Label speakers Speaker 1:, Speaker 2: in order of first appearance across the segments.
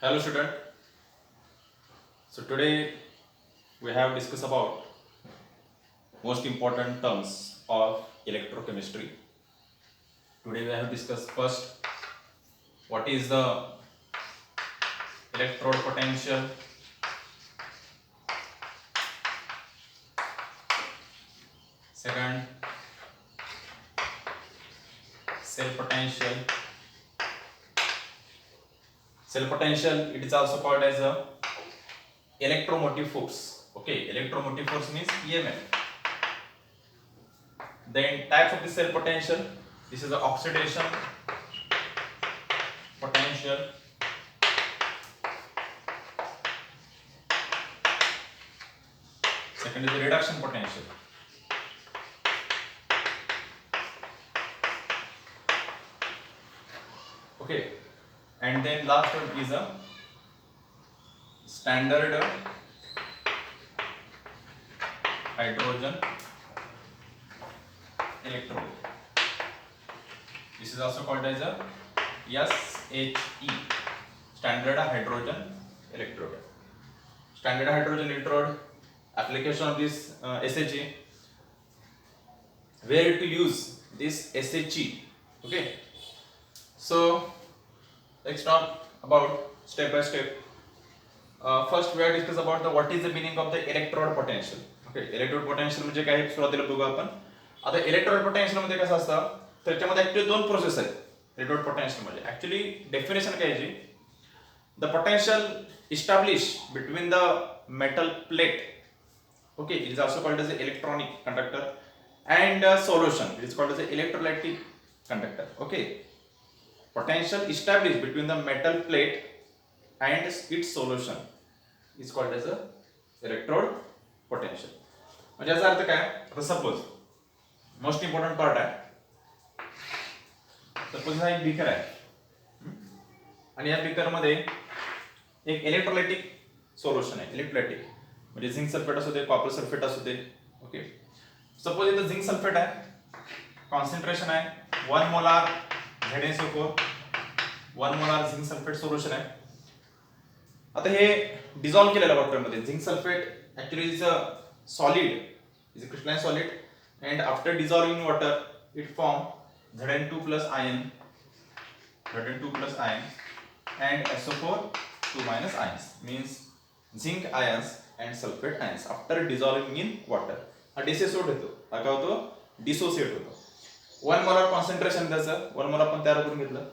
Speaker 1: Hello student. So today we have discussed about most important terms of electrochemistry. Today we have discussed first what is the electrode potential, second cell potential. Cell potential, it is also called as a electromotive force. Okay, electromotive force means EMF. Then types of the cell potential, this is the oxidation potential, second is the reduction potential, okay, and then last one is a standard hydrogen electrode. This is also called as a SHE, standard hydrogen electrode. Standard hydrogen electrode, application of this SHE, where to use this SHE. Okay, so let's talk about step by step. First we are discuss about the what is the meaning of the electrode potential. Okay, electrode potential म्हणजे काय सुरुवातीला बघू आपण. आता electrode potential मध्ये कसं असतं, त्याच्यामध्ये ऍक्च्युली दोन प्रोसेस आहेत इलेक्ट्रोड पोटेन्शियल मध्ये. ऍक्च्युली डेफिनेशन काय आहे, the potential establish between the metal plate, okay, it is also called as an electronic conductor, and solution, it is called as an electrolytic conductor. Okay, potential established between the metal plate and its solution is called as a electrode potential. म्हणजे याचा अर्थ काय, आता suppose most important part आहे, suppose हा एक beaker आहे आणि या बीकर मध्ये एक इलेक्ट्रोलायटिक सोल्युशन आहे. इलेक्ट्रोलायटिक म्हणजे झिंक सल्फेट असू दे, कॉपर सल्फेट असू दे. ओके, सपोज इथं झिंक सल्फेट आहे, कॉन्सन्ट्रेशन आहे 1 molar ZnSO4, 1 molar zinc sulphate solution आहे. आता हे डिझॉल्व्ह केलेलं वॉटरमध्ये. Zinc sulphate actually is a solid, is a crystalline solid, and after dissolving in water it form Zn2 plus ion, Zn2 plus ion and SO4 2 minus ions, means zinc ions and sulfate ions after dissolving in water. हा dissociate होतो, हा काय होतो, dissociate होतो. 1 molar concentration त्याचं, 1 molar आपण तयार करून घेतलं.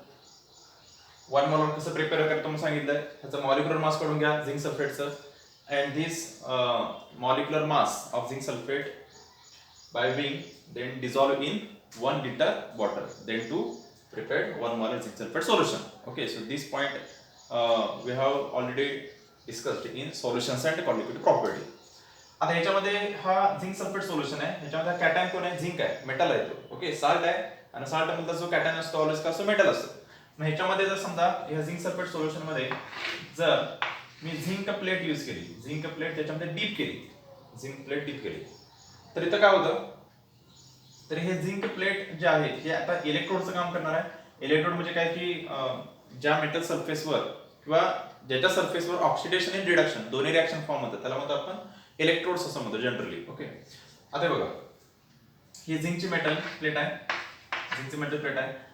Speaker 1: 1 मोलार कसं प्रिपेअर करतो म्हणून सांगितलंय. ह्याचं मॉलिक्युलर मास काढून घ्या zinc सल्फेटचं, and this molecular mass of zinc sulfate by being then dissolved in 1 liter water, then to prepare 1 molar zinc sulfate solution. Okay, so this point we have already discussed in solutions and conductivity property. आता ह्याच्यामध्ये हा zinc sulphate solution आहे, ह्याच्यामध्ये cation कोण आहे, zinc आहे, metal आहे तो. ओके, साल्ट आहे आणि साल्ट मधला जो कॅटायन असतो ऑलवेज का असतो, मेटल असतो. मग ह्याच्यामध्ये जर समजा ह्या झिंक सल्फेट सोल्युशन मध्ये जर मी झिंक प्लेट यूज केली, झिंक प्लेट त्याच्यामध्ये डीप केली, झिंक प्लेट डीप केली, तर इथं काय होतं, तर हे झिंक प्लेट जे आहे हे आता इलेक्ट्रोडचं काम करणार आहे. इलेक्ट्रोड म्हणजे काय की ज्या मेटल सरफेसवर किंवा ज्याच्या सरफेसवर ऑक्सिडेशन आणि रिडक्शन दोन्ही रिएक्शन फॉर्म होतात त्याला म्हणतो आपण इलेक्ट्रोड्स असं म्हणतो जनरली. ओके, आता बघा ही झिंकची मेटल प्लेट आहे, झिंकची मेटल प्लेट आहे.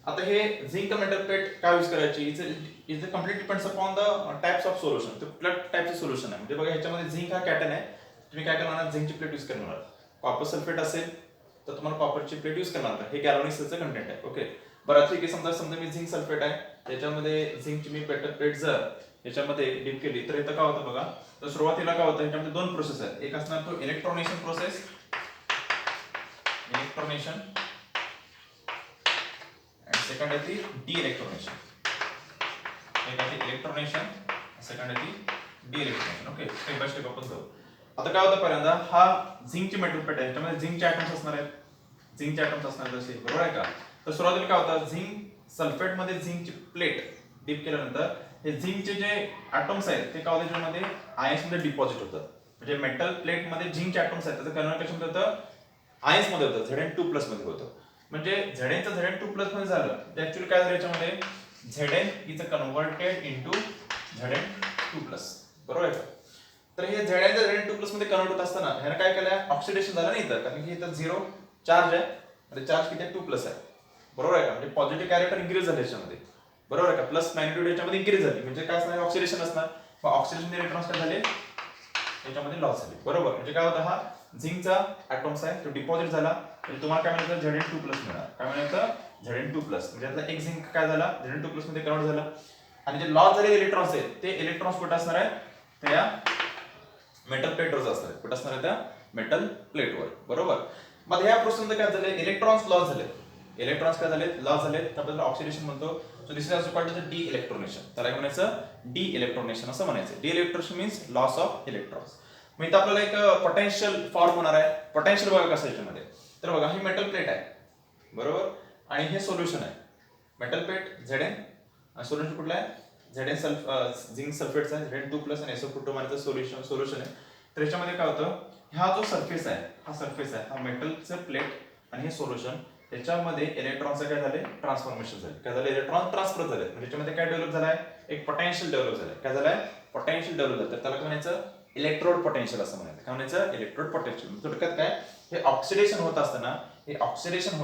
Speaker 1: आता हे झिंक मेटल प्लेट काय यूज करायची, is complete depends upon the types of solution. तर कुठल्या टाइपचं सोल्युशन आहे म्हणजे बघा ह्याच्यामध्ये झिंक हा कॅटन आहे, तुम्ही काय करणार, झिंकची प्लेट यूज करणार. कॉपर सल्फेट असेल तर तुम्हाला कॉपरची प्लेट यूज करणार नाही, हे गॅल्व्हॅनिक्सचं कंटेंट आहे. ओके, बरं ठीक आहे, समजा मी झिंक सल्फेट आहे त्याच्यामध्ये झिंकची मी मेटल प्लेट जर याच्यामध्ये डीप केली तर इथं काय होतं बघा. तर सुरुवातीला काय होतं, ह्याच्यामध्ये दोन प्रोसेस आहेत. एक असणार तो इलेक्ट्रॉनेशन प्रोसेस, इलेक्ट्रॉनेशन, and सेकंड आहे ती डी इलेक्ट्रॉनेशन. एक आहे इलेक्ट्रॉनेशन, सेकंड आहे ती de electronation. Okay, step by step आपण जाऊ. आता काय होतं, पहिल्यांदा हा झिंकची मेटल प्लेट आहे, त्याच्यामध्ये झिंकचे ॲटम्स असणार आहेत, झिंकचे ॲटम्स असणार आहेत जसे, बरोबर आहे का. तर सुरुवातीला काय होतं, झिंक सल्फेट मध्ये झिंकची प्लेट डीप केल्यानंतर हे झिंकचे जे ॲटम्स आहेत ते काय होतं, त्याच्यामध्ये आयन्स मध्ये डिपॉझिट होतात. म्हणजे मेटल प्लेट मध्ये झिंकचे ॲटम्स आहेत त्याचं कन्व्हर्टेशन होतं आयन्स मध्ये होतं, Zn2 प्लस मध्ये होतं. म्हणजे Znचं Zn2 प्लस मध्ये झालं तर ऍक्च्युअली काय झालं, याच्यामध्ये Zn is converted into Zn2+, बरोबर आहे का? तर हे Zn2+ मध्ये कन्वर्ट होत असताना ह्यानं काय केलं, ऑक्सिडेशन झालं नाही इथं, कारण की इथं 0 चार्ज आहे, म्हणजे चार्ज किती आहे 2+ आहे, बरोबर आहे का? म्हणजे पॉझिटिव्ह कॅरेक्टर इन्क्रीज झाले याच्यामध्ये, बरोबर आहे का? प्लस मॅग्निट्यूड याच्यामध्ये इन्क्रीज झाली, म्हणजे काय असणार, ऑक्सिडेशन असणार. मग ऑक्सिडेशन इलेक्ट्रॉन्स काय झाले याच्यामध्ये लॉस झाले, बरोबर. म्हणजे काय होतं, हा झिंकचा ऍटॉम्स आहे तो डिपॉझिट झाला, म्हणजे तुम्हाला काय मिळतं Zn2+ मिळणार. काय मिळतं Zn2+, म्हणजे यातला एक झिंक काय झाला Zn2+ मध्ये कन्वर्ट झाला, आणि जे लॉस झालेले इलेक्ट्रॉन्स आहेत ते इलेक्ट्रॉन्स कुठे असणार आहेत, त्या मेटल प्लेटवर असणार आहेत. कुठे असणार आहे, त्या मेटल प्लेटवर, बरोबर. मग ह्या प्रोसेसमध्ये काय झाले, इलेक्ट्रॉन्स लॉस झाले, इलेक्ट्रॉन्स काय झाले लॉस झाले, त्याबद्दल ऑक्सिडेशन म्हणतो. So this is also called as de electronation. त्याला काय म्हणायचं, डी इलेक्ट्रोनेशन असं म्हणायचं. De electronation means loss of electrons. मग इथं आपल्याला एक पोटेन्शियल फॉर्म होणार आहे. पोटेन्शियल बघा कसं याच्यामध्ये, तर बघा ही मेटल प्लेट आहे, बरोबर, आणि हे सोल्युशन आहे. मेटल प्लेट Zn आणि सोल्युशन कुठलं आहे, झिंक सल्फेटचा आहे Zn2+ आणि SO2 सोल्युशन आहे. तर याच्यामध्ये काय होतं, हा जो सरफेस आहे, हा सरफेस आहे, हा मेटलचं प्लेट आणि हे सोल्युशन, त्याच्यामध्ये इलेक्ट्रॉनचं काय झाले, ट्रान्सफॉर्मेशन झाले. काय झालं, इलेक्ट्रॉन ट्रान्सफर झाले. म्हणजे याच्यामध्ये काय डेव्हलप झालाय, एक पोटेन्शियल डेव्हलप झालाय. काय झालंय, पोटेन्शियल डेव्हलप झालं. तर त्याला काय म्हणायचं, इलेक्ट्रोड पोटेन्शियल असं म्हणायचं. काय म्हणायचं, इलेक्ट्रोड पोटेन्शियल. थोडक्यात काय, हे ऑक्सिडेशन होत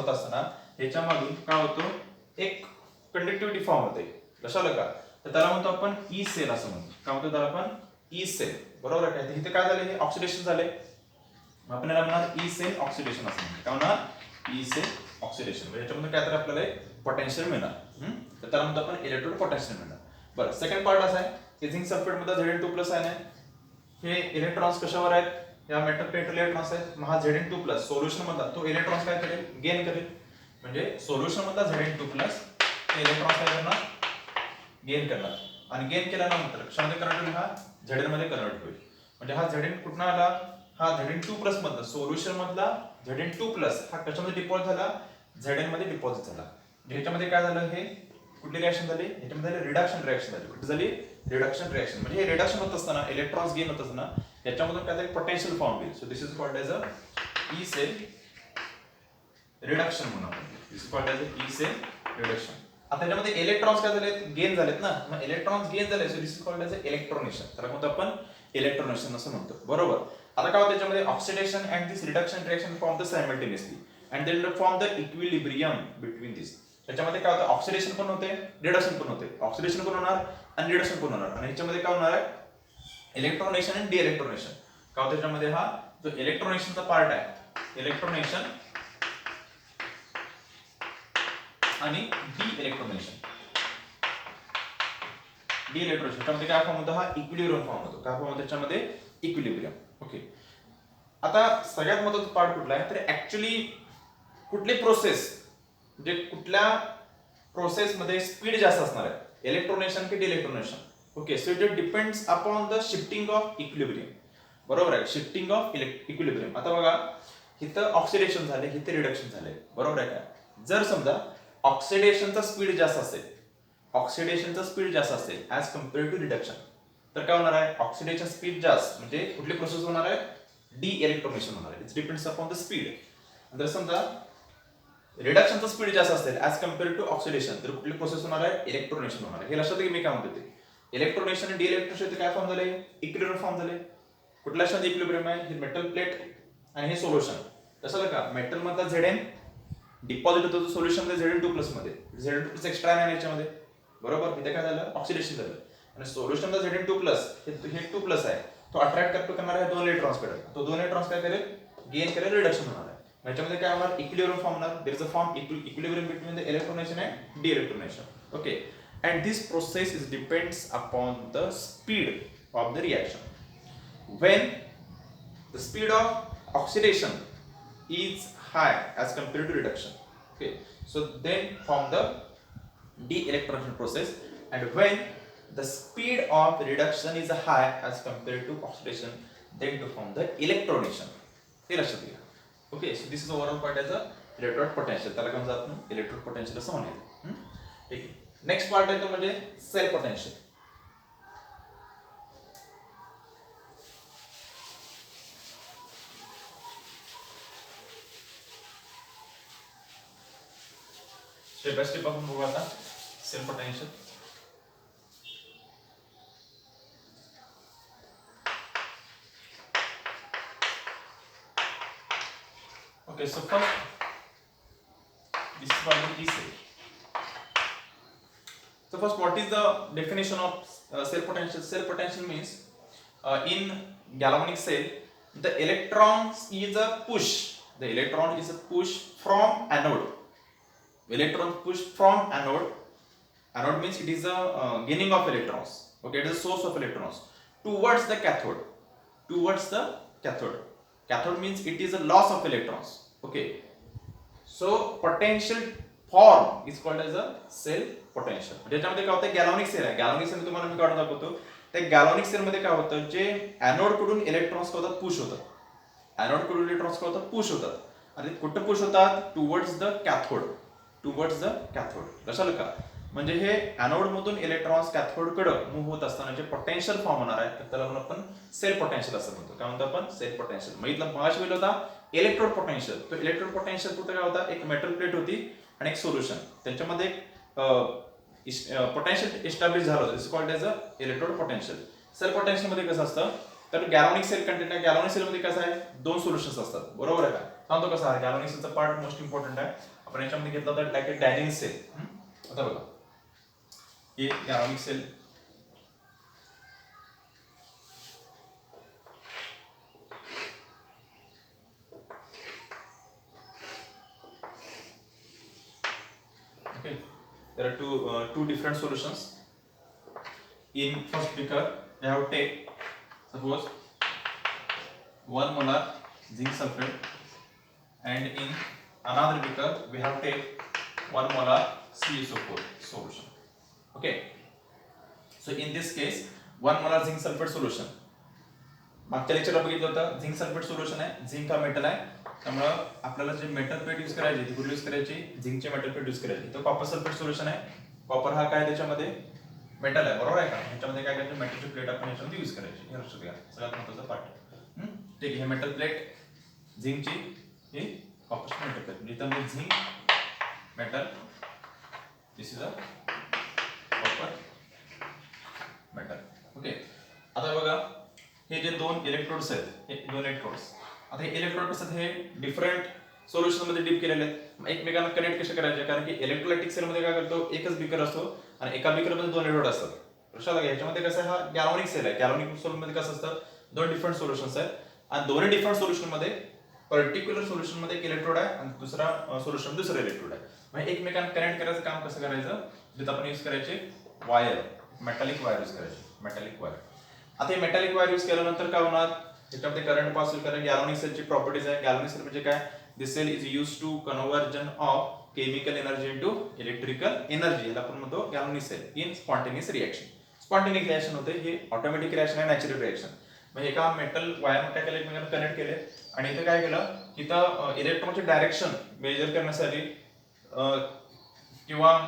Speaker 1: असताना, ह्याच्यामधून काय होतं, एक कंडक्टिव्हिटी फॉर्म होते. कशाला का, तर त्याला म्हणतो आपण ई सेल असं म्हणतो. काय म्हणतो त्याला आपण, ई सेल, बरोबर आहे का? इथे काय झाले, हे ऑक्सिडेशन झाले, आपण याला म्हणणार ई सेल ऑक्सिडेशन असं म्हणतो. काय म्हणणार, ई सेल ऑक्सिडेशन. म्हणजे याच्यामध्ये काय तर आपल्याला पोटेन्शियल मिळणार, तर त्याला म्हणतो आपण इलेक्ट्रोड पोटेन्शियल मिळणार. बरं, सेकंड पार्ट असा आहे की झिंक सल्फेट मध्ये Zn2+ आहे, हे इलेक्ट्रॉन्स कशावर आहेत, या मेटल प्लेट इलेक्ट्रॉन्स आहेत. मग हा Zn2+ सोल्युशन मधला तो इलेक्ट्रॉन्स काय करेल, गेन करेल. म्हणजे सोल्युशन मधला Zn2+ ते इलेक्ट्रॉन्स काय करणार, गेन करणार, आणि गेन केल्यानंतर कशामध्ये कन्वर्ट होईल, हा Zn मध्ये कन्वर्ट होईल. म्हणजे हा Zn कुठून आला, हा Zn2+ मधला सोल्युशन मधला Zn2+ हा कशामध्ये डिपॉझिट झाला, Zn मध्ये डिपॉझिट झाला. ह्याच्यामध्ये काय झालं, हे कुठली रिएक्शन झाली, ह्याच्यामध्ये रिडक्शन रिएक्शन झाली. कुठे झाली, रिडक्शन रिएक्शन. म्हणजे हे रिडक्शन होत असताना, इलेक्ट्रॉन्स गेन होत असताना याच्यामधून काय पोटेन्शियल फॉर्म होईल. So this is called as a E cell reduction म्हणून आपण, this is called as a E cell reduction. आता त्याच्यामध्ये इलेक्ट्रॉन्स काय झाले, गेन झालेत ना, मग इलेक्ट्रॉन्स गेन झाले, so this is called as a electronation. त्याला म्हणतो आपण इलेक्ट्रोनेशन असं म्हणतो, बरोबर. आता काय होतं त्याच्यामध्ये, oxidation and this reduction reaction form the simultaneously and then form the equilibrium between this. त्याच्यामध्ये काय होतं, ऑक्सिडेशन पण होते, रिडक्शन पण होते. ऑक्सिडेशन पण होणार आणि रिडक्शन पण होणार, आणि ह्याच्यामध्ये काय होणार आहे, इलेक्ट्रोनेशन आणि डी इलेक्ट्रोनेशन. काय होतं त्याच्यामध्ये, हा जो इलेक्ट्रोनेशनचा पार्ट आहे, इलेक्ट्रोनेशन आणि डी इलेक्ट्रोनेशन. डी इलेक्ट्रोनेशन त्यामध्ये काय फॉर्म होतो, हा इक्विलिब्रियम फॉर्म होतो. काय फॉर्म होतो त्याच्यामध्ये, इक्विलिब्रियम. ओके, आता सगळ्यात महत्त्वाचा पार्ट कुठला आहे, तर ऍक्च्युली कुठली प्रोसेस, म्हणजे कुठल्या प्रोसेस मध्ये स्पीड जास्त असणार आहे, इलेक्ट्रोनेशन की de electronation. Okay, so it depends upon the shifting of equilibrium, बरोबर आहे, शिफ्टिंग ऑफ इक्विलिब्रियम. आता बघा, इथं ऑक्सिडेशन झाले, इथे रिडक्शन झाले, बरोबर आहे का. जर समजा ऑक्सिडेशनचा स्पीड जास्त असेल, ऑक्सिडेशनचा स्पीड जास्त असेल ऍज कम्पेअर टू रिडक्शन, तर काय होणार आहे, ऑक्सिडेशन स्पीड जास्त, म्हणजे कुठली प्रोसेस होणार आहे, डी इलेक्ट्रोनेशन होणार आहे. It depends upon the speed. जर समजा रिडक्शनचा स्पीड जास्त असेल ऍज कम्पेअर टू ऑक्सिडेशन, तर कुठली प्रोसेस होणार आहे, इलेक्ट्रोनेशन होणार आहे. हे लक्षात घ्या, मी काय म्हणतो ते, इलेक्ट्रोनेशन आणि डी इलेक्ट्रोनेशन काय फॉर्म झाले, इक्विलिब्रियम फॉर्म झाले. कुठल्या शांत इक्विलिब्रियम आहे, हे मेटल प्लेट आणि हे सोल्युशन. कसं का, मेटल मधला Zn डिपॉझिट होतो सोल्युशन मध्ये Zn2+ मध्ये, Zn2+ एक्स्ट्रा नाही याच्यामध्ये, बरोबर. इथे काय झालं, ऑक्सिडेशन झालं, आणि सोल्युशन मध्ये Zn2+ हे 2+ आहे, तो अट्रॅक्ट करणार आहे दोन इलेक्ट्रॉन्स कडे, तो दोन इलेक्ट्रॉन्स काय करेल, गेन करेल, रिडक्शन होणार आहे. याच्यामध्ये काय होणार, इक्विलिब्रियम फॉर्म होणार. There is a form equilibrium between the electronation and de electronation. Okay, and this process is depends upon the speed of the reaction. When the speed of oxidation is high as compared to reduction, okay, so then form the de-electronation process, and when the speed of reduction is high as compared to oxidation, then to form the electronation. हे लक्षात घ्या. Okay, so this is overall part age a electrode potential. त्याला काय म्हणतात आपण, electrode potential असं म्हणायचं. ठीक आहे, नेक्स्ट पार्ट आहे तो म्हणजे cell potential. Step by step आपण बघू आता cell potential. Okay, so first this is what the cell. So first, what is the definition of cell potential? Cell potential means in galvanic cell, the electron is a push. The electron is a push from anode. Electron push from anode. Anode means it is a gaining of electrons. Okay, it is a source of electrons towards the cathode. Towards the cathode. Cathode means it is a loss of electrons. Okay. So potential form is called as a cell potential. ज्याच्यामध्ये काय होतं, galvanic sale आहे. Galvanic sale तुम्हाला मी काढून दाखवतो. त्या galvanic cell मध्ये काय होतं, जे एनोड कडून इलेक्ट्रॉन्स काय होतात, पुश होतात. एनोड कडून इलेक्ट्रॉन्स काय होतात, पुश होतात. आणि कुठे पुश होतात, towards the cathode. Towards the cathode. लक्षात का? म्हणजे हे एनोड मधून इलेक्ट्रॉन्स कॅथोड कडे मूव्ह होत असताना जे पोटेन्शियल फॉर्म होणार आहे तर त्याला आपण सेल पोटेन्शियल असं म्हणतो. काय म्हणतो आपण? Cell potential. मग इथला मगाशी बोललो होता इलेक्ट्रोड पोटेन्शियल. तो इलेक्ट्रोड पोटेन्शियल कुठे काय होता, एक मेटल प्लेट होती आणि एक सोल्युशन, त्यांच्यामध्ये पोटेन्शियल एस्टॅब्लिश झालं होतं. It's called as a electrode potential. Cell potential मध्ये कसं असतं, तर गॅल्व्हॅनिक सेल कंटेंट आहे. गॅल्व्हॅनिक सेल मध्ये कसं आहे, दोन सोल्युशन्स असतात. बरोबर आहे का? सांगतो कसं आहे गॅल्व्हॅनिक सेलचा पार्ट मोस्ट इम्पॉर्टंट आहे. आपण याच्यामध्ये घेतला होता लाईक अ डायनिंग सेल. आता बघा ये galvanic cell. Okay, there are two different solutions. In first beaker, we have take suppose 1 molar zinc sulfate, and in another beaker we have take 1 molar CaSO4 solution. Okay, so in this case 1 molar zinc sulfate solution. मागच्या लेक्चरला बघितलं होतं zinc sulphate solution आहे. Zinc हा metal आहे, त्यामुळं आपल्याला जे metal plate use करायची ती कुठली यूज करायची, झिंकचे मेटल प्लेट यूज करायची. तर कॉपर सल्फेट सोल्युशन आहे. कॉपर हा काय त्याच्यामध्ये मेटल आहे, बरोबर आहे का? ह्याच्यामध्ये काय करायचं, मेटलची प्लेट आपण ह्याच्यामध्ये यूज करायची. हे लक्षात घ्या, सगळ्यात महत्त्वाचा पार्ट. ठीक आहे, हे मेटल प्लेट झिंकची, ही कॉपरची मेटल प्लेट. जिथं मी zinc metal, this is a copper metal. Okay, आता बघा हे जे दोन इलेक्ट्रोड्स आहेत, हे दोन इलेक्ट्रोड्स, आता हे इलेक्ट्रोड्स आहेत हे डिफरंट सोल्युशन मध्ये डीप केलेले आहेत. एकमेकांना कनेक्ट कसे करायचे, कारण की इलेक्ट्रोलायटिक सेल मध्ये काय करतो, एकच बीकर असतो आणि एका बीकर मध्ये दोन इलेक्ट्रोड असतात. लक्षात घ्या, याच्यामध्ये कसं आहे, हा गॅल्व्हॅनिक सेल आहे. गॅल्व्हॅनिक सेल मध्ये कसं असतं, दोन डिफरंट सोल्युशन्स आहेत आणि दोन्ही डिफरंट सोल्युशन मध्ये पर्टिक्युलर सोल्युशन मध्ये एक इलेक्ट्रोड आहे आणि दुसरा सोल्युशन दुसरा इलेक्ट्रोड आहे. म्हणजे एकमेकांना कनेक्ट करायचं काम कसं करायचं, जिथं आपण यूज करायचे वायर, मेटॅलिक वायर यूज करायचे, मेटॅलिक वायर. आता हे मेटॅलिक वायर यूज केल्यानंतर काय होणार, त्याच्यामध्ये करंट पास होईल. कारण गॅल्व्हॅनिक सेलची प्रॉपर्टीज आहे. गॅल्व्हॅनिक सेल म्हणजे काय, this cell is used to conversion of chemical energy into electrical energy. याला आपण म्हणतो galvanic cell in spontaneous reaction. Spontaneous reaction होते, हे ऑटोमॅटिक रिएक्शन आहे, नॅचरल रिएक्शन. म्हणजे एका मेटल वायर मेटॅलिक एकमेकांना कनेक्ट केले आणि इथं काय केलं, इथं इलेक्ट्रॉनचे डायरेक्शन मेजर करण्यासाठी किंवा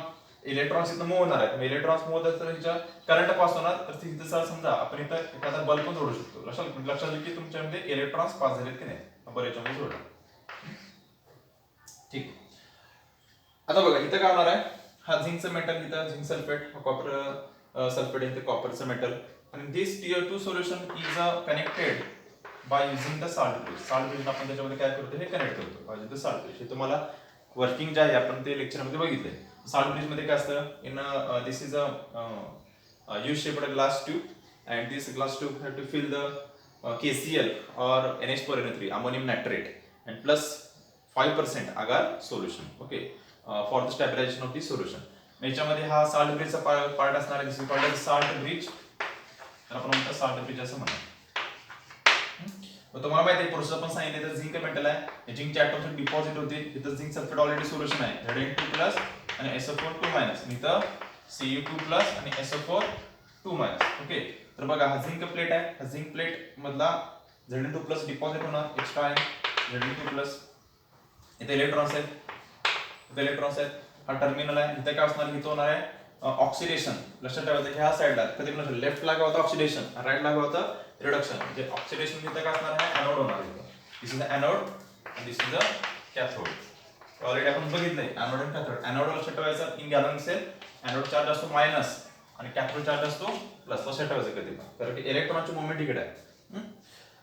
Speaker 1: इलेक्ट्रॉन्स इथं मूव्ह होणार आहेत. इलेक्ट्रॉन्स मूव्ह होतात तर हिच्या करंट पास होणार. तर तिथं समजा आपण इथं एखादा बल्ब पण जोडू शकतो. लक्षात की तुमच्यामध्ये इलेक्ट्रॉन्स पास झालेत की नाही, आपण याच्यामध्ये जोडू. ठीक, आता बघा इथं काय होणार आहे, हा झिंकचं मेटल, इथं झिंक सल्फेट, कॉपर सल्फेट इथे कॉपरचं मेटल, आणि दिस Tier2 solution is connected by using the salt bridge. Salt bridge आपण त्याच्यामध्ये काय करतो, हे कनेक्ट करतो बाय द साल्ट ब्रिज. हे तुम्हाला वर्किंग जे आहे आपण ते लेक्चरमध्ये बघितलंय. साल्ट ब्रिज मध्ये काय असतं, in this is a U shaped glass tube and this glass tube have to fill the KCl or NH4NO3 ammonium nitrate and plus 5% agar solution. Okay, for the stabilization of the solution. याच्यामध्ये हा salt ब्रिजचा part असणार आहे. दिस is called salt bridge. तर आपण म्हणतो salt bridge असं म्हणतो. तुम्हाला माहिती आहे प्रोसेस आपण सांगितलं, तर झिंक मेटल आहे, झिंकच्या ॲटॉमचे डिपॉझिट होते. इथं झिंक सल्फेट ऑलरेडी सोल्युशन आहे, Zn2+ आणि SO4 2-. इथं Cu2+ आणि SO4 2-. ओके, तर बघा हा झिंक प्लेट आहे. हा झिंक प्लेट मधला Zn2+ डिपॉझिट होणार, एक्स्ट्रा आहे Zn2+. इथे इलेक्ट्रॉन्स आहेत, इथे इलेक्ट्रॉन्स आहेत. हा टर्मिनल आहे. इथे काय असणार, इथं होणार आहे ऑक्सिडेशन. लक्षात ठेवायचं, ह्या साइडला कधी पण लेफ्टला काय होतं ऑक्सिडेशन, राईटला काय होतं रिडक्शन. म्हणजे ऑक्सिडेशन इथे काय असणार आहे, एनोड होणार. This is the anode and this is the cathode. Already आपण बघितलंय एनोड आणि कॅथोड. एनोड लक्षात ठेवायचं, in galvanic cell anode charge असतो मायनस आणि कॅथोड चार्ज असतो प्लस. लक्षात ठेवायचं कधी पण, कारण की इलेक्ट्रॉनची मूवमेंट इकडे आहे.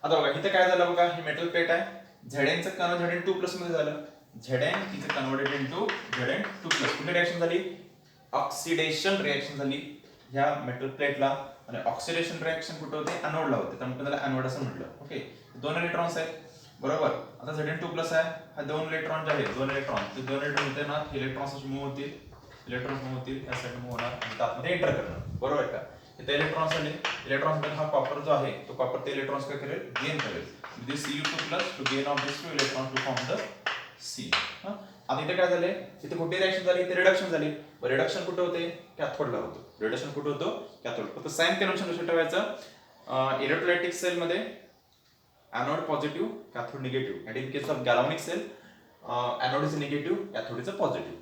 Speaker 1: आता बघा इथे काय झालं, बघा ही मेटल प्लेट आहे, Zn चं Zn2+ मध्ये झालं. Zn is converted into Zn2+. कुठली रिएक्शन झाली? ऑक्सिडेशन रिएक्शन झाली ह्या मेटल प्लेटला. आणि ऑक्सिडेशन रिएक्शन कुठे होते? एनोडला होते, त्यामुळे त्याला एनोड असं म्हटलं. ओके, 2 इलेक्ट्रॉन्स आहेत बरोबर. आता Zn2+ आहे, हा 2 इलेक्ट्रॉन जे आहेत, 2 इलेक्ट्रॉन ते 2 इलेक्ट्रॉन होते ना, इलेक्ट्रॉन्स मूव्ह होतील, या साईड मूव्ह होणार आणि आतमध्ये एंटर करणार बरोबर का. इथे इलेक्ट्रॉन्स आले, इलेक्ट्रॉन्स हा कॉपर जो आहे तो कॉपर ते इलेक्ट्रॉन्स काय करेल? गेन करेल. This Cu2+ to gain of this 2 electron to form the C. आता इथे काय झाले? इथे कुठे रिएक्शन झाली? इथे रिडक्शन झाली. रिडक्शन कुठे होते? कॅथोडला होतं. रिडक्शन कुठे होतं? कॅथोड. फक्त साइन कन्व्हेन्शन लक्षात ठेवायचं. इलेक्ट्रोलायटिक सेल मध्ये anode positive, cathode negative. And in case of galvanic cell anode is negative, cathode is positive.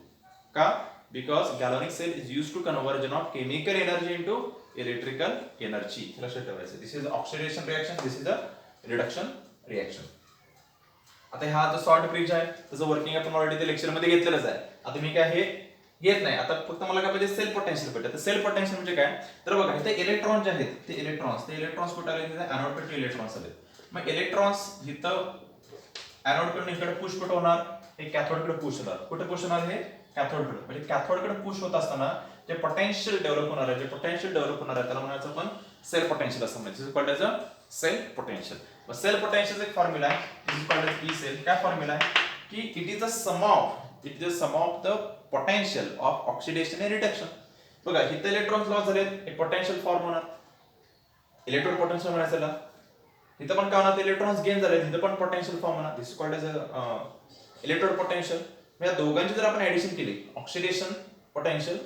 Speaker 1: का? Because galvanic cell is used to conversion of chemical energy into electrical energy. लक्षात ठेवायचं. This is oxidation reaction, this is a reduction reaction. आता हा जो salt bridge आहे त्याचं working आपण already त्या लेक्चर मध्ये घेतलेलंच आहे. आता मी काय हे घेत नाही. आता फक्त मला काय पाहिजे? सेल पोटेन्शियल पाहिजे. तर सेल पोटेन्शियल म्हणजे काय? तर बघा इथे इलेक्ट्रॉन जे आहेत ते इलेक्ट्रॉन्स कुठे आले? तिथे एनोड कडे इलेक्ट्रॉन्स आले. मग इलेक्ट्रॉन्स इथं एनोड कडून इकडे पुश कुठे होणार? हे कॅथोड कडे पुश होणार. कुठे पुश होणार? हे कॅथोड कडे. म्हणजे कॅथोड कडे पुश होत असताना जे पोटेन्शियल डेव्हलप होणार आहे, त्याला म्हणायचं आपण सेल पोटेन्शियल असं म्हणायचं. Called as a cell potential. Cell potential एक फॉर्म्युला आहे, is called as E cell. काय फॉर्म्युला आहे? की it is the sum of the potential of oxidation and reduction. बघा इथे इलेक्ट्रॉन्स लॉस झाले, एक पोटेन्शियल फॉर्म होणार, इलेक्ट्रॉन पोटेन्शियल म्हणायचं त्याला. इथं पण काय होणार? इलेक्ट्रॉन्स गेन झाले, इथं पण पोटेन्शियल फॉर्म होणार. This is called as electrode potential. या दोघांची जर आपण ऍडिशन केली, ऑक्सिडेशन पोटेन्शियल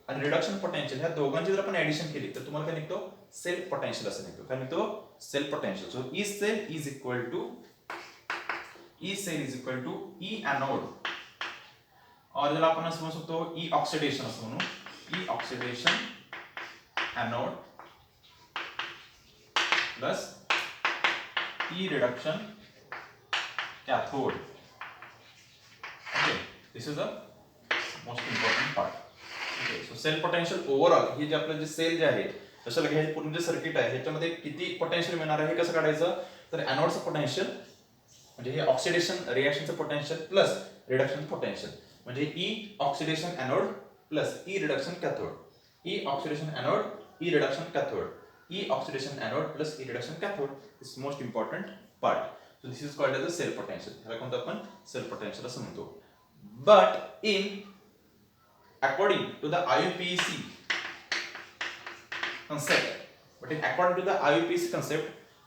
Speaker 1: आणि रिडक्शन पोटेन्शियल, ह्या दोघांची जर आपण ऍडिशन केली तर तुम्हाला काय निघतो? सेल पोटेन्शियल असं निघतो. काय निघतो? Cell potential. So E cell is equal to E anode, और ज्याला आपण असं म्हणू शकतो ई ऑक्सिडेशन असं म्हणू. E oxidation anode plus E reduction cathode. Okay, this is the most important part. Okay, so cell potential overall हे जे आपलं जे सेल जे आहे तसं हे पूर्ण जे सर्किट आहे ह्याच्यामध्ये किती पोटेन्शियल मिळणार आहे हे कसं काढायचं? तर एनोडचं पोटेन्शियल म्हणजे हे ऑक्सिडेशन रिएक्शनचं पोटेन्शियल प्लस रिडक्शन पोटेन्शियल, म्हणजे E oxidation anode plus E reduction cathode. E oxidation anode, E reduction cathode. E oxidation anode plus E reduction cathode. This most important part. So this is called as a cell potential. ह्याला कोणतं आपण cell potential असं म्हणतो. But according to the IUPAC concept,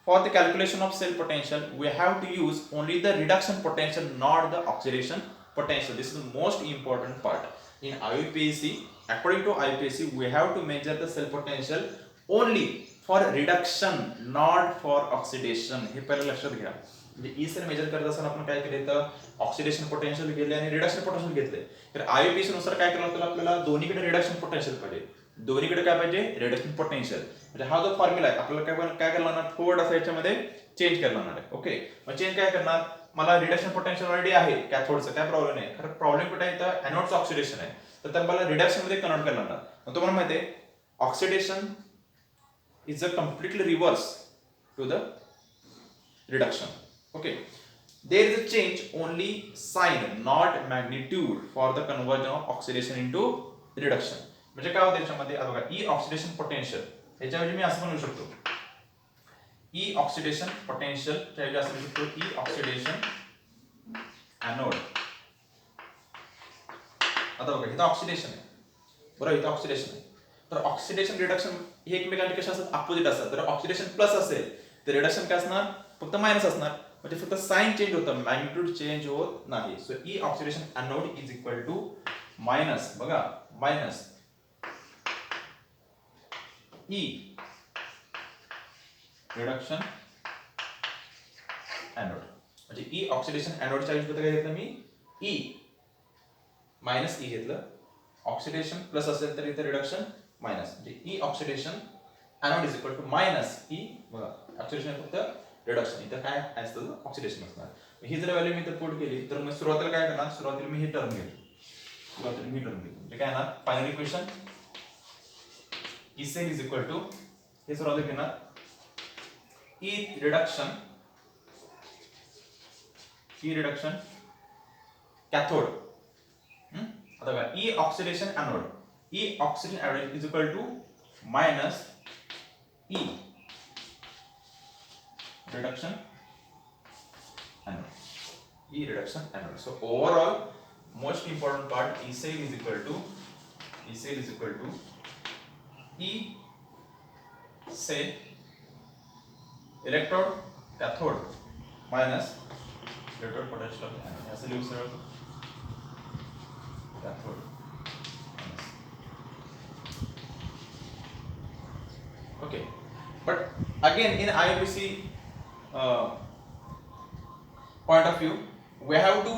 Speaker 1: for the calculation of cell potential, we have to use only the reduction potential, not the oxidation potential. This is the most important part. In IUPAC, according to IUPAC, we have to measure the cell potential only for reduction, not for oxidation. हे पहिलं लक्षात घ्या. म्हणजे E cell major करत असताना आपण काय केले? तर ऑक्सिडेशन पोटेन्शियल घेतले आणि रिडक्शन पोटेन्शियल घेतले. तर आययुपीएसी नुसार काय करावं लागतं? आपल्याला दोन्हीकडे रिडक्शन पोटेन्शियल पाहिजे. दोन्हीकडे काय पाहिजे? Reduction potential. म्हणजे हा जो फॉर्म्युला आहे आपल्याला काय करायला लागणार? थोडासा याच्यामध्ये चेंज करायला लागणार आहे. ओके, मग चेंज काय करणार? मला रिडक्शन पोटेन्शियल ऑलरेडी आहे कॅथोडचं, काय प्रॉब्लेम नाही. खरं प्रॉब्लेम कुठे आहे? तर एनोडचं ऑक्सिडेशन आहे, तर मला रिडक्शन मध्ये कन्वर्ट करायला लागणार. मग तुम्हाला माहिती आहे oxidation is a completely reverse to the reduction. Okay, there is a change only sign, not magnitude, for the conversion of oxidation into reduction. म्हणजे काय होतं याच्यामध्ये? आता बघा ई ऑक्सिडेशन पोटेन्शियल याच्याऐवजी मी असं म्हणू शकतो ई ऑक्सिडेशन पोटेन्शियल त्याऐवजी असं म्हणू शकतो ई ऑक्सिडेशन एनोड. आता बघा इथं ऑक्सिडेशन आहे बरोबर, इथं ऑक्सिडेशन आहे. तर ऑक्सिडेशन रिडक्शन हे एकमेकांचे कसे असतात? अपोजिट असतात. तर ऑक्सिडेशन प्लस असेल तर रिडक्शन काय असणार? फक्त मायनस असणार. म्हणजे फक्त साइन चेंज होतं, मॅग्निट्यूड चेंज होत नाही. So E oxidation anode is equal to minus, बघा मायनस ई रिडक्शन एनोड. म्हणजे ई ऑक्सिडेशन एनोडच्या ऐवजी काय घेतलं मी? ई मायनस ई घेतलं. ऑक्सिडेशन प्लस असेल तर इथे रिडक्शन मायनस, म्हणजे E oxidation anode is equal to minus E. बघा ऑक्सिडेशन फक्त रिडक्शन, इथं काय असतं? ऑक्सिडेशन असणार. ही जर व्हॅल्यू मी इथं पुट केली तर मग सुरुवातीला काय करणार? सुरुवातीला मी ही टर्म घेतो. म्हणजे काय येणार? Final equation E cell is equal to हे सुरुवातीला घेणार E reduction E reduction cathode. आता बघा E oxidation anode. E oxidation anode is equal to minus E reduction anode. E reduction anode. So overall, most important part, E cell is equal to E cell electrode cathode minus electrode potential of the anode. ऐसे लिख सकते हो cathode minus. Okay, but again in IUPAC point of view, we have to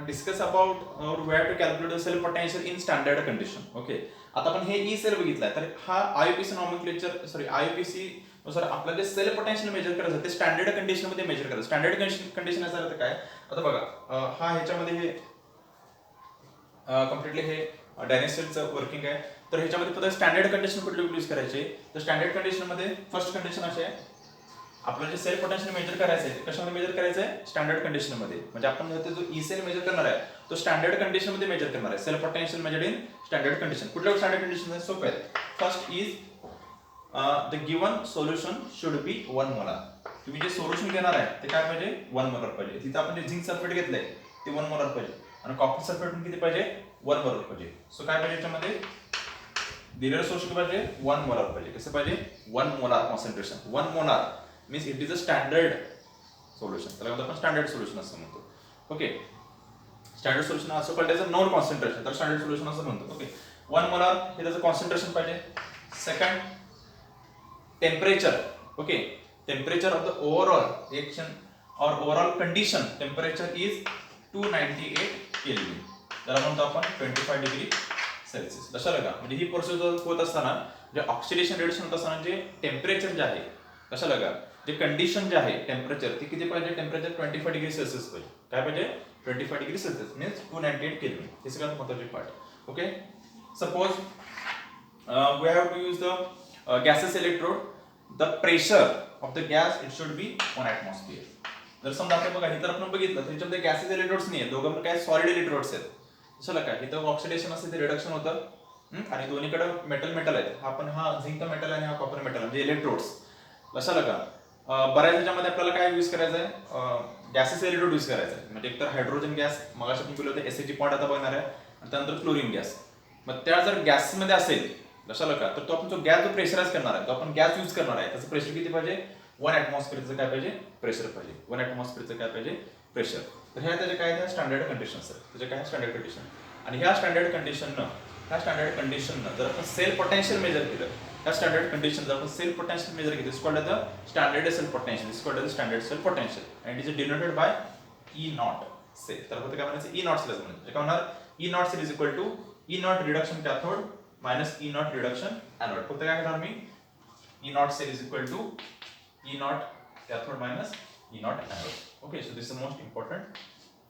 Speaker 1: discuss about or we have to calculate the cell potential in standard condition. Okay, आता आपण हे E cell बघितलाय, तर हा आययूपीसी नॉमेनक्लेचर सॉरी आययूपीसी नुसार आपल्याला जे sale potential major करायचं ते स्टँडर्ड कंडिशन मध्ये मेजर करायचं. स्टँडर्ड कंडिशन याचा अर्थ काय, आता बघा हा ह्याच्यामध्ये हे कम्प्लीटली हे डायनेसेलचं वर्किंग आहे. तर ह्याच्यामध्ये पहिले स्टँडर्ड कंडिशन कुठली यूज करायची, तर स्टँडर्ड कंडिशन मध्ये फर्स्ट कंडिशन अशी आहे, आपलं जे सेल पोटेन्शियल मेजर करायचं आहे कशामध्ये मेजर करायचं आहे, स्टँडर्ड कंडिशन मध्ये. म्हणजे आपण जो ई सेल मेजर करणार आहे तो स्टँडर्ड कंडिशन मध्ये मेजर करणार आहे. Cell potential measured in standard condition. कुठल्या स्टँडर्ड कंडिशन आहे, सोपं आहे. First is the given solution should be 1 molar. तुम्ही जे सोल्युशन घेणार आहे ते काय पाहिजे, 1 मोलार पाहिजे. तिथे आपण जे झिंक सल्फेट घेतलंय ते 1 मोलार पाहिजे आणि कॉपर सल्फेट किती पाहिजे, 1 मोलार पाहिजे. सो काय पाहिजे याच्यामध्ये दिलेलं सोल्युशन पाहिजे 1 मोलार पाहिजे. कसं पाहिजे, 1 molar concentration. 1 molar means it is a standard solution. त्याला आपण स्टँडर्ड सोल्युशन असं म्हणतो. ओके, स्टँडर्ड सोल्युशन असं called as a known concentration, तर स्टँडर्ड सोल्युशन असं म्हणतो. ओके, 1 मोलार हे त्याचं कॉन्सन्ट्रेशन पाहिजे. Second, temperature. Okay, temperature of the overall reaction और overall condition temperature is 298 kelvin. त्याला म्हणतो आपण 25 डिग्री सेल्सिअस. लक्षात आलं का, म्हणजे ही प्रोसेस होत असताना जे ऑक्सिडेशन रिडक्शन होत असताना जे टेम्परेचर जे आहे, लक्षात आलं का, जे कंडिशन जे आहे टेम्परेचर ते किती पाहिजे, टेम्परेचर 25 डिग्री सेल्सिअस पाहिजे. काय पाहिजे, 25 डिग्री सेल्सिअस मीन्स 298 केल्विन. हे सगळ्यात महत्त्वाचे part. Okay, suppose we have to use the gases electrode. The pressure of the gas it should be 1 atmosphere. जर समजा आपण बघा इतर आपण बघितलं तर ह्याच्यामध्ये गॅसेस इलेक्ट्रोड्स नाही आहेत, दोघं काय सॉलिड इलेक्ट्रोड्स आहेत. लक्षात आलं का, इथं ऑक्सिडेशन असते ते रिडक्शन होतं आणि दोन्हीकडे मेटल मेटल आहेत. हा पण हा झिंक मेटल आणि हा कॉपर मेटल म्हणजे इलेक्ट्रोड्स. लक्षात आलं का, बऱ्याच ह्याच्यामध्ये आपल्याला काय यूज करायचं आहे, गॅसेस इलेक्ट्रोड यूज करायचं आहे. म्हणजे एकतर हायड्रोजन गॅस मगाशी आपण बोललो होतं एसएची पॉइंट आता बघणार आहे आणि त्यानंतर क्लोरीन गॅस. मग त्या जर गॅसमध्ये असेल, लक्षात आलं का, तर तो आपण जो गॅस जो प्रेशराइज करणार आहे, तो आपण गॅस यूज करणार आहे, त्याचं प्रेशर किती पाहिजे, 1 atmosphereचं काय पाहिजे, प्रेशर पाहिजे. 1 atmosphereचं काय पाहिजे, प्रेशर. तर ह्या त्याचे काय स्टँडर्ड कंडिशन्स आहेत. त्याचे काय स्टँडर्ड कंडिशन. आणि ह्या स्टँडर्ड कंडिशननं जर आपण सेल पोटेन्शियल मेजर केलं, ह्या स्टँडर्ड कंडिशन जर आपण सेल पोटेन्शियल मेजर केलं, it's called as the standard cell potential. It's called as standard cell potential and it is denoted by E not cell. तर फक्त काय म्हणायचं, E नॉट सेल म्हणायचं. काय होणार, E not cell is equal to E naught reduction cathode minus E naught reduction anode. फक्त काय करणार मी, E not cell is equal to E naught cathode minus E naught anode. Okay, so this is the most important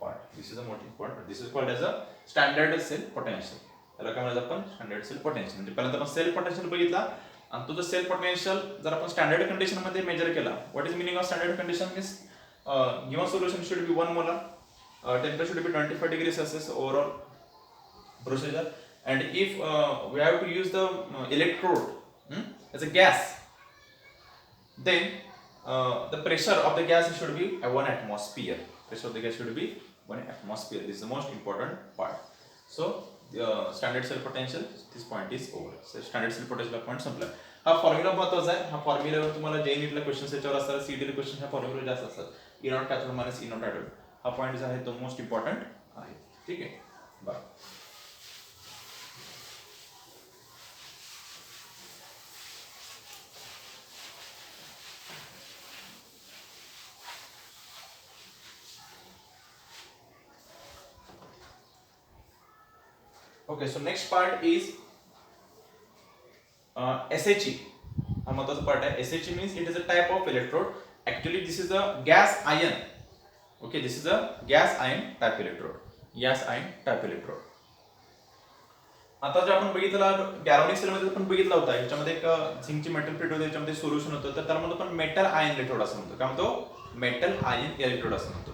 Speaker 1: part. This is the most important. This is called as a standard cell potential. त्याला काय म्हणायचं आपण, standard cell potential. म्हणजे पहिल्यांदा आपण cell potential बघितला आणि तो जो सेल पोटेन्शियल जर आपण स्टँडर्ड कंडिशन मध्ये मेजर केला. What is meaning of standard condition means given solution should be 1 molar, temperature should be 25 degree Celsius overall procedure, and if we have to use the electrode as a gas, then the pressure of the gas should be 1 atmosphere. Pressure of the gas should be 1 atmosphere. This is the most important part. So standard cell potential, this point is over. So standard cell potential point संपला. हा formula महत्त्वाचा आहे. हा फॉर्म्युलावर तुम्हाला जे नीटला questions याच्यावर असतात, सीडीला question ह्या फॉर्म्युला जास्त असतात. E not cathode minus E not anode. हा पॉइंट जो आहे तो मोस्ट इम्पॉर्टंट आहे. ठीक आहे, bye. Okay, so next part is SHE. हा महत्त्वाचा पार्ट आहे. SHE means it is a type of electrode. Actually, this is a gas ion. Okay, this is a gas ion type electrode. Gas ion type electrode. आता जे आपण बघितलं galvanic cell मध्ये आपण बघितला होता, याच्यामध्ये एक झिंकची मेटल प्लेट होती, याच्यामध्ये सोल्युशन होतं, तर त्याला म्हणतो आपण मेटल आयन इलेक्ट्रोड असं म्हणतो. काय म्हणतो, मेटल आयन इलेक्ट्रोड असं म्हणतो.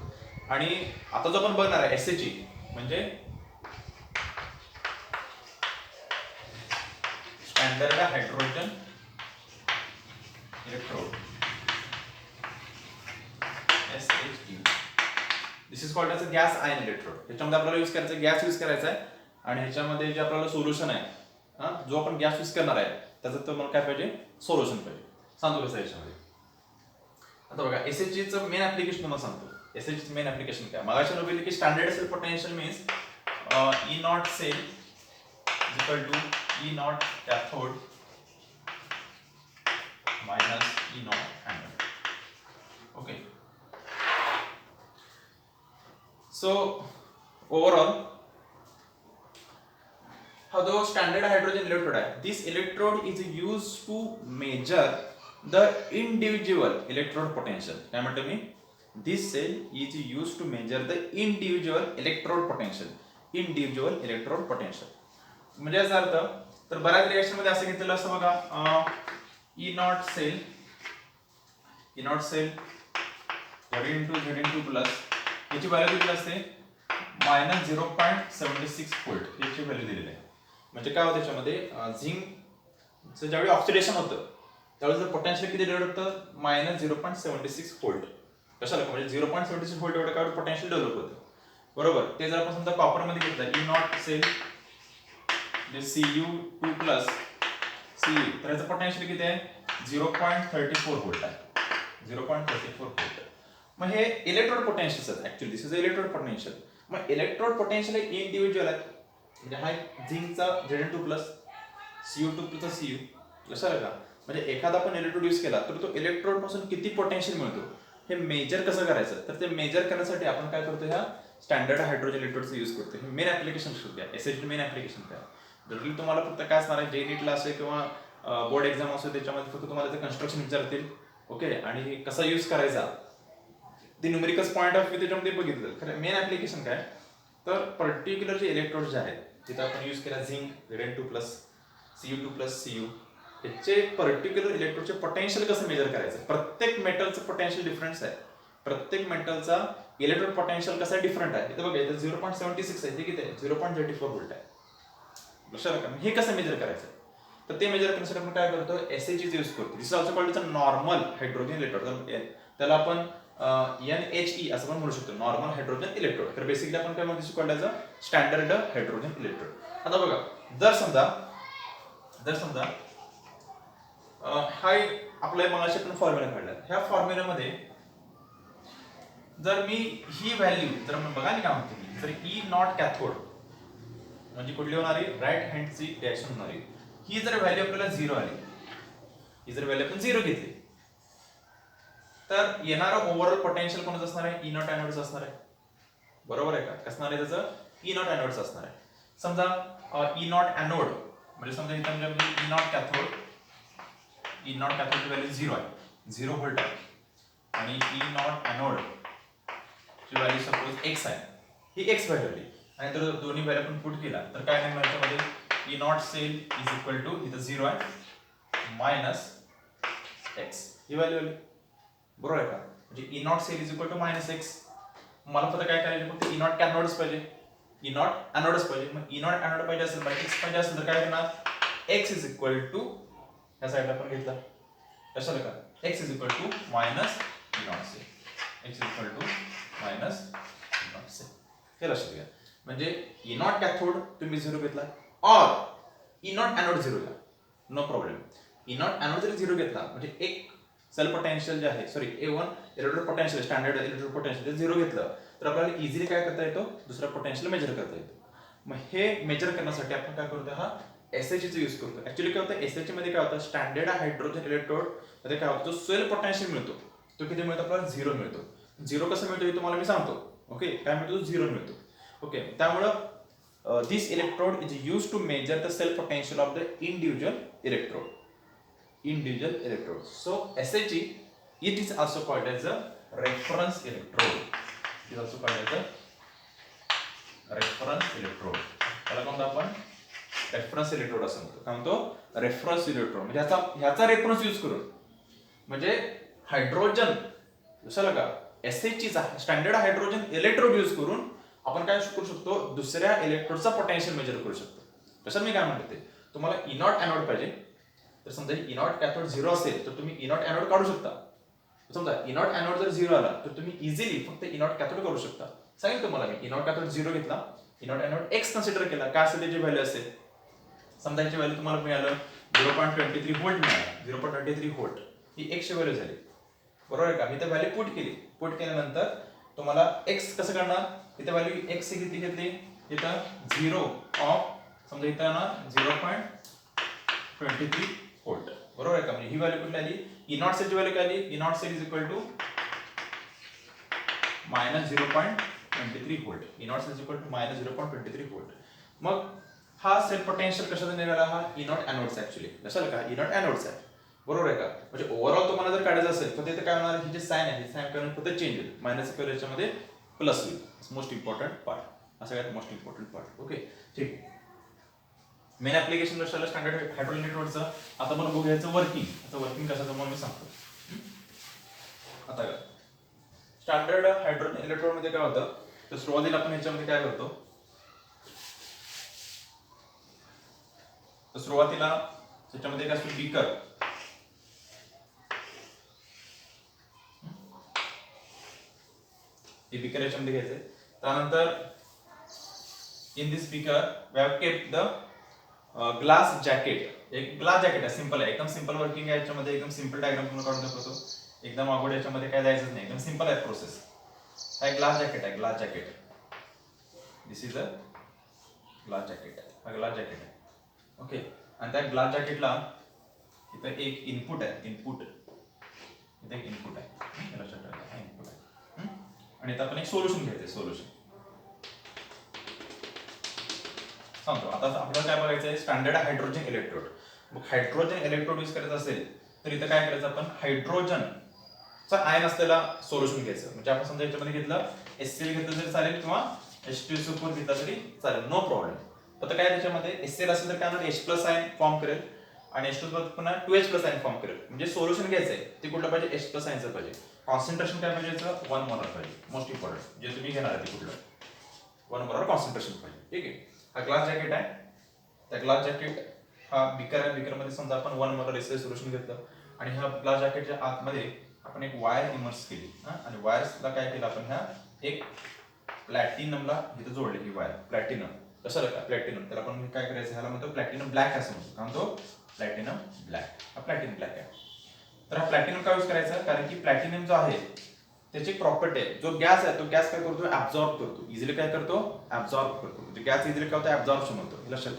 Speaker 1: आणि आता जो आपण बघणार आहे SHE म्हणजे standard hydrogen electrode, SHE. This is called as a gas ion electrode. ह्याच्यामध्ये आपल्याला यूज करायचं गॅस यूज करायचा आहे आणि ह्याच्यामध्ये जे आपल्याला सोल्युशन आहे जो आपण गॅस यूज करणार आहे त्याचं तर मला काय पाहिजे सोल्युशन पाहिजे. सांगतो कसं याच्यामध्ये. आता बघा SHEचं मेन ऍप्लिकेशन तुम्हाला सांगतो. SHEचं मेन ऍप्लिकेशन काय मगाशी आपण बघितलं की standard cell potential means E not cell is equal to E not cathode minus E not anode. Okay. So overall हा जो स्टँडर्ड हायड्रोजन इलेक्ट्रोड आहे this electrode is use to measure the individual electrode potential. काय म्हणतो मी this cell is use to measure the individual electrode potential. Individual electrode potential म्हणजे याचा अर्थ तर बऱ्याच रिएक्शन मध्ये असं घेतलेलं असतं बघा E not cell Z plus याची व्हॅल्यू दिलेली असते मायनस 0.76 व्होल्ट याची व्हॅल्यू दिलेली आहे. म्हणजे काय होतं त्याच्यामध्ये झिंकचं ज्यावेळी ऑक्सिडेशन होतं त्यावेळेस पोटेन्शियल किती डेव्हलप होतं मायनस 0.76 व्होल्ट. कशाला म्हणजे 0.76 व्होल्ट एवढं काय पोटेन्शियल डेव्हलप होतं बरोबर. ते जर आपण समजा कॉपर मध्ये घेतलं E not cell Cu2 plus Cu तर याचं पोटेन्शियल किती आहे 0.34 व्होल्ट आहे. 0.34 व्होल्ट. मग हे electrode potential actually this is electrode potential. मग इलेक्ट्रोड पोटेन्शियल हे इंडिव्हिज्युअल आहे म्हणजे हा झिंकचा Zn2 plus Cu2 plus Cu लक्षात का म्हणजे एखादा आपण इलेक्ट्रोड यूज केला तर तो इलेक्ट्रोड पासून किती पोटेन्शियल मिळतो हे मेजर कसं करायचं तर ते मेजर करण्यासाठी आपण काय करतो ह्या स्टँडर्ड हायड्रोजन इलेक्ट्रोडचा यूज करतो. हे मेन ऍप्लिकेशन शोधूया. SHE मेन ऍप्लिकेशन काय जनरली तुम्हाला फक्त काय असणार आहे JNETला असेल किंवा बोर्ड एक्झाम असेल त्याच्यामध्ये फक्त तुम्हाला ते कन्स्ट्रक्शन विचारतील ओके आणि कसा यूज करायचा ते न्यूमेरिकल पॉईंट ऑफ व्ह्यू त्याच्यामध्ये बघितलं. खरं मेन ऍप्लिकेशन काय तर पर्टिक्युलर जे इलेक्ट्रोड जे आहेत तिथं आपण यूज केला zinc Zn2 plus Cu2 plus Cu याचे पर्टिक्युलर इलेक्ट्रोडचे पोटेन्शियल कसं मेजर करायचं. प्रत्येक मेटलचं पोटेन्शियल डिफरन्स आहे. प्रत्येक मेटलचा इलेक्ट्रोड पोटेन्शियल कसा डिफरंट आहे इथं बघा इथं 0.76 आहे ते किती आहे 0.34 व्होल्ट आहे. लक्षात राखा हे कसं मेजर करायचं तर ते मेजर करण्यासाठी आपण काय करतो SHE यूज करतो. This is also called as a normal hydrogen electrode. त्याला आपण NHE असं पण म्हणू शकतो नॉर्मल हायड्रोजन इलेक्ट्रोड. तर बेसिकली आपण काय म्हणतो called as a standard hydrogen electrode. आता बघा जर समजा हा आपल्या मगाशी आपण फॉर्म्युला काढला ह्या फॉर्म्युल्यामध्ये जर मी ही व्हॅल्यू जर आपण बघा ना काय म्हणतो मी जर E नॉट कॅथोड म्हणजे कुठली होणारी राईट हँडची रिएक्शन होणारी ही जर व्हॅल्यू आपल्याला 0 आली ही जर व्हॅल्यू आपण 0 घेतली तर येणारं ओव्हरऑल पोटेन्शियल कोणाचं असणार आहे E नॉट एनोडचं असणार आहे बरोबर आहे का. कसणार आहे त्याचं E नॉट एनोडचं असणार आहे. समजा E नॉट एनोड म्हणजे समजा इथं म्हणजे E नॉट कॅथोड ची व्हॅल्यू 0 आहे 0 व्होल्ट आहे आणि E नॉट एनोड ची व्हॅल्यू सपोज x आहे ही x व्हॅल्यू आली आणि तर दोन्ही व्हॅल्यू आपण पुट केला तर काय निघणार याच्यामध्ये E not cell is equal to इथं 0 आहे मायनस x ही व्हॅल्यू आली बरोबर आहे का. म्हणजे E not cell is equal to minus x. मला फक्त काय करायचं फक्त E नॉट कॅथोडच पाहिजे E नॉट एनोडच पाहिजे. मग E नॉट एनोड पाहिजे असेल x पाहिजे असेल तर काय करणार x इज इक्वल टू या साईडला आपण घेतला कशाला का x is equal to minus E not cell x is equal to minus E not cell हे लक्षात घ्या. म्हणजे E नॉट कॅथोड तुम्ही 0 घेतला और E नॉट एनोड 0 घ्या no problem. E not anode जरी 0 घेतला म्हणजे एक सेल पोटेन्शियल जे आहे sorry A1 electrode potential standard electrode potential जे 0 घेतलं तर आपल्याला इझिली काय करता येतो दुसरा पोटेन्शियल मेजर करता येतो. मग हे मेजर करण्यासाठी आपण काय करतो हा SHE चा यूज करतो. ऍक्च्युअली काय होतं SHE मध्ये काय होतं स्टँडर्ड हायड्रोजन इलेक्ट्रोड मध्ये काय होतं सेल पोटेन्शियल मिळतो तो किती मिळतो आपल्याला 0 मिळतो. 0 कसं मिळतो हे तुम्हाला मी सांगतो ओके काय मिळतो 0 मिळतो ओके. त्यामुळं this electrode is use to measure the cell potential of the individual electrode. So SHE it is also called as a reference electrode. It is also called as a reference electrode. त्याला कोणता आपण reference electrode असं म्हणतो. काय म्हणतो reference electrode म्हणजे ह्याचा reference use करून म्हणजे हायड्रोजन कशाला का एसएच ची स्टँडर्ड हायड्रोजन इलेक्ट्रोड यूज करून आपण काय करू शकतो, दुसऱ्या इलेक्ट्रोडचा पोटेन्शियल मेजर करू शकतो. तसं मी काय म्हणतो ते, तुम्हाला इनॉट एनोड पाहिजे तर समजा इनॉट कॅथोड 0 असेल तर तुम्ही इनॉट एनोड काढू शकता. समजा इनॉट एनोड जर 0 आला तर तुम्ही इझिली फक्त इनॉट कॅथोड करू शकता. सांगितलं तुम्हाला मी इनॉट कॅथोड 0 घेतला, इनॉट एनोड x कन्सिडर केला, काय असेल त्याची व्हॅल्यू असेल, समजा याची व्हॅल्यू तुम्हाला मिळालं 0.23 व्होल्ट मिळालं, 0.23 व्होल्ट ही x ची व्हॅल्यू झाली. बरोबर आहे का? मी तर व्हॅल्यू पुट केली, पुट केल्यानंतर तुम्हाला x कसं करणार, इथे व्हॅल्यू x किती घेतली, इथं 0 ऑफ समजा इथं ना 0.23 व्होल्ट. बरोबर आहे का? म्हणजे ही व्हॅल्यू कुठली आली, इनॉट सेलची व्हॅल्यू काय आली, E not cell is equal to -0.23 volt, E not cell is equal to -0.23 volt. मग हा सेल पोटेन्शियल कशाचा निघाला, हा इनॉट एनोड्स ऍक्च्युअली कशाला का इनॉट एनोड्स आहे. बरोबर आहे का? म्हणजे ओव्हरऑल तुम्हाला जर काढायचं असेल तर तिथे काय होणार, ही जे साइन आहे साइन करून फक्त चेंज होईल, मायनस इक्वल याच्यामध्ये प्लस होईल. मोस्ट इम्पॉर्टंट पार्ट, असं काय मोस्ट इम्पॉर्टंट पार्ट. ओके ठीक. मेन ऍप्लिकेशन कशाला, स्टँडर्ड हायड्रोजन इलेक्ट्रोडचं. आता मला बघू याचं वर्किंग, आता वर्किंग कशाचं म्हणून मी सांगतो. आता का स्टँडर्ड हायड्रोजन इलेक्ट्रोड मध्ये काय होतं, तर सुरुवातीला आपण याच्यामध्ये काय करतो, तर सुरुवातीला त्याच्यामध्ये काय असतो, बीकर. हे बीकर याच्यामध्ये घ्यायचंय. त्यानंतर in this beaker we have kept the glass jacket. एक ग्लास जॅकेट आहे, सिंपल आहे, एकदम सिंपल वर्किंग आहे याच्यामध्ये, एकदम सिंपल डायग्राम तुम्हाला काढून दाखवतो. एकदम अवघड याच्यामध्ये काय द्यायचं नाही, एकदम सिंपल आहे प्रोसेस. हा ग्लास जॅकेट आहे, glass jacket. This is a glass jacket, हा ग्लास जॅकेट आहे. ओके, आणि त्या ग्लास जॅकेटला इथं एक इनपुट आहे, इनपुट इथे एक इनपुट आहे, लक्षात ठेवा हा इनपुट आहे. आणि इथं आपण एक सोल्युशन घ्यायचं, सोल्युशन सांगतो. आता आपल्याला काय बघायचं आहे, स्टँडर्ड हायड्रोजन इलेक्ट्रोड. मग हायड्रोजन इलेक्ट्रोड यूज करायचं असेल तर इथं काय करायचं, आपण हायड्रोजनचा आयन असलेला सोल्युशन घ्यायचं. म्हणजे आपण समजा याच्यामध्ये घेतलं HCl घेतलं तरी चालेल किंवा H2SO4 घेतला तरी चालेल, नो प्रॉब्लेम. फक्त काय त्याच्यामध्ये HCl असेल तर काय होणार, H+ आयन फॉर्म करेल आणि H2 पुन्हा 2H+ आयन फॉर्म करेल. म्हणजे सोल्युशन घ्यायचंय ते कुठलं पाहिजे, H+ आयनचं पाहिजे. कॉन्सन्ट्रेशन काय पाहिजे, 1 मोलर पाहिजे. मोस्ट इम्पॉर्टंट जे तुम्ही घेणार आहे ते कुठलं 1 मोलर कॉन्सन्ट्रेशन पाहिजे. ठीक आहे. हा ग्लास जॅकेट आहे, त्या ग्लास जॅकेट हा बीकर आहे, बीकर मध्ये समजा आपण 1 मोलर HCl सोल्युशन घेतलं आणि ह्या ग्लास जॅकेटच्या आतमध्ये आपण एक वायर इमर्स केली. आणि वायर्सला काय केलं आपण, ह्या एक प्लॅटिनमला इथं जोडली ही वायर. प्लॅटिनम कशाला का, प्लॅटिनम त्याला आपण काय करायचं, ह्याला म्हणतो प्लॅटिनम ब्लॅक असं म्हणतो. काय म्हणतो, प्लॅटिनम ब्लॅक. हा प्लॅटिनम ब्लॅक आहे. तर हा प्लॅटिनम का यूज करायचा, कारण की प्लॅटिनम जो आहे त्याची प्रॉपर्टी आहे, जो गॅस आहे तो गॅस काय करतो, ऍब्झॉर्ब करतो. इझिली काय करतो, ऍब्झॉर्ब करतो. म्हणजे गॅस इझिली काय होतो, ऍब्झॉर्प्शन होतो. लक्षात ठेवा.